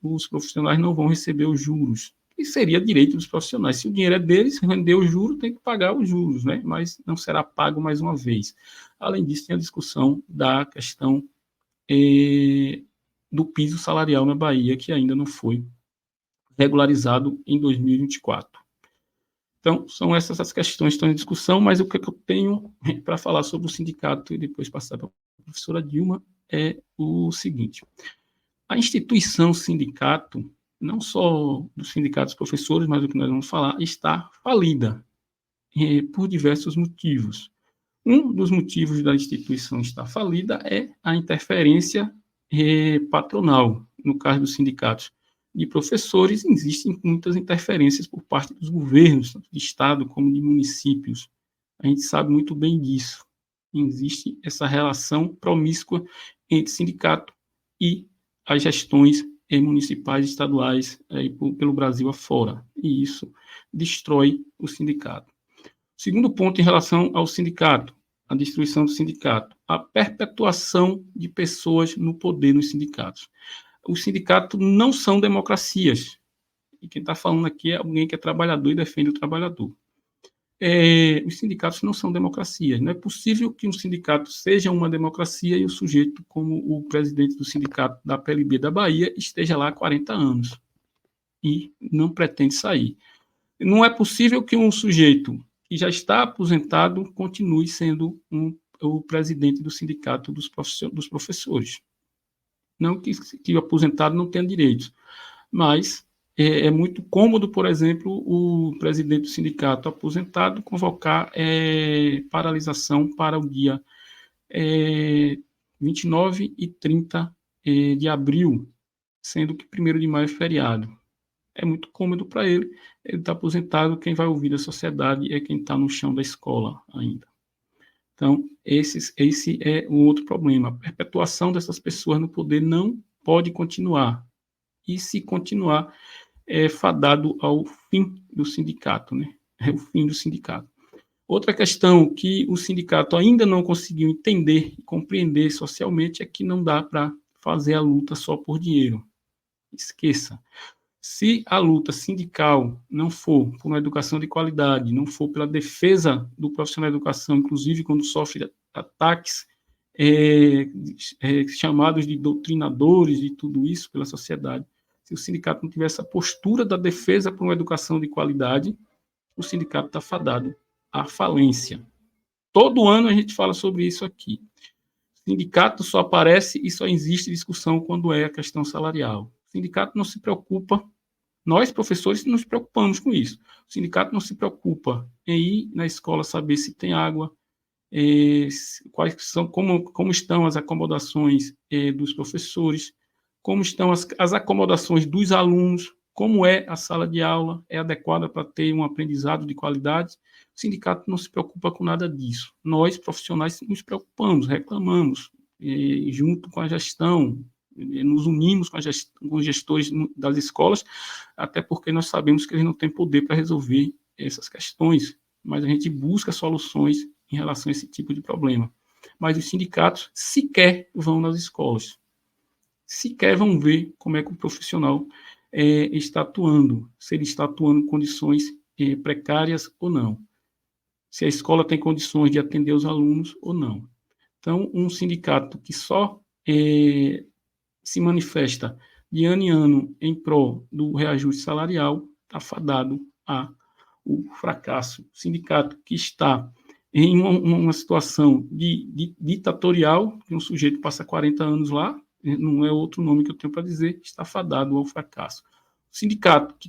os profissionais não vão receber os juros. E seria direito dos profissionais. Se o dinheiro é deles, render o juro, tem que pagar os juros, né? Mas não será pago mais uma vez. Além disso, tem a discussão da questão do piso salarial na Bahia, que ainda não foi regularizado em 2024. Então, são essas as questões que estão em discussão, mas o que eu tenho para falar sobre o sindicato e depois passar para a professora Dilma é o seguinte. A instituição sindicato, não só dos sindicatos professores, mas o que nós vamos falar, está falida por diversos motivos. Um dos motivos da instituição estar falida é a interferência patronal, no caso dos sindicatos de professores, existem muitas interferências por parte dos governos, tanto de Estado como de municípios. A gente sabe muito bem disso. Existe essa relação promíscua entre sindicato e as gestões municipais e estaduais pelo Brasil afora. E isso destrói o sindicato. Segundo ponto em relação ao sindicato, a destruição do sindicato, a perpetuação de pessoas no poder nos sindicatos. Os sindicatos não são democracias. E quem está falando aqui é alguém que é trabalhador e defende o trabalhador. Os sindicatos não são democracias. Não é possível que um sindicato seja uma democracia e o sujeito, como o presidente do sindicato da PLB da Bahia, esteja lá há 40 anos e não pretende sair. Não é possível que um sujeito que já está aposentado continue sendo o presidente do sindicato dos professores. Não que o aposentado não tenha direitos, mas é muito cômodo, por exemplo, o presidente do sindicato aposentado convocar paralisação para o dia 29 e 30 de abril, sendo que 1º de maio é feriado. É muito cômodo para ele está aposentado, quem vai ouvir da sociedade é quem está no chão da escola ainda. Então, esse é um outro problema. A perpetuação dessas pessoas no poder não pode continuar. E se continuar, é fadado ao fim do sindicato, né? É o fim do sindicato. Outra questão que o sindicato ainda não conseguiu entender e compreender socialmente é que não dá para fazer a luta só por dinheiro. Esqueça. Se a luta sindical não for por uma educação de qualidade, não for pela defesa do profissional da educação, inclusive quando sofre ataques chamados de doutrinadores e tudo isso pela sociedade, se o sindicato não tiver essa postura da defesa por uma educação de qualidade, o sindicato está fadado à falência. Todo ano a gente fala sobre isso aqui. O sindicato só aparece e só existe discussão quando é a questão salarial. O sindicato não se preocupa, nós, professores, nos preocupamos com isso. O sindicato não se preocupa em ir na escola saber se tem água, quais são, como estão as acomodações dos professores, como estão as acomodações dos alunos, como é a sala de aula, é adequada para ter um aprendizado de qualidade. O sindicato não se preocupa com nada disso. Nós, profissionais, nos preocupamos, reclamamos, junto com a gestão, nos unimos com os gestores das escolas, até porque nós sabemos que eles não têm poder para resolver essas questões, mas a gente busca soluções em relação a esse tipo de problema. Mas os sindicatos sequer vão nas escolas, sequer vão ver como é que o profissional está atuando, se ele está atuando em condições precárias ou não, se a escola tem condições de atender os alunos ou não. Então, um sindicato que só se manifesta de ano em ano em prol do reajuste salarial, está fadado ao fracasso. O sindicato que está em uma situação ditatorial, que um sujeito passa 40 anos lá, não é outro nome que eu tenho para dizer, está fadado ao fracasso. O sindicato que